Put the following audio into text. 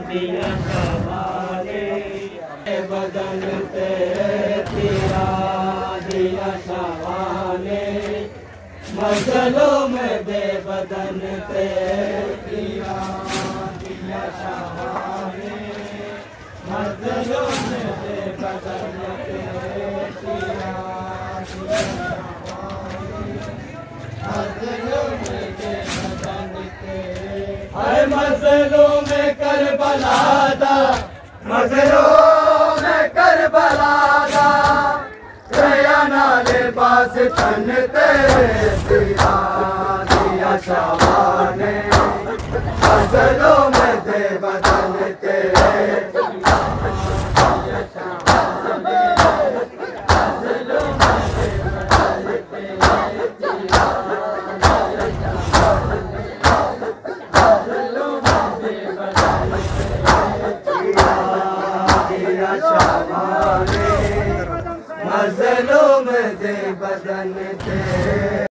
दिया सवारे बदन पे तेरा दिया सवाले मजलों में दे बदन पे तेरा दिया सवाले मजलों में दे बदन पे तेरा मजलों में दे बदन पे अरे मजलों में करबला दा मजलों में करबला दा गया नाले बास तन तेरे तेरा दिया सवाने मजलों में दे बदन तेरे मजलों में दे बदन तेरे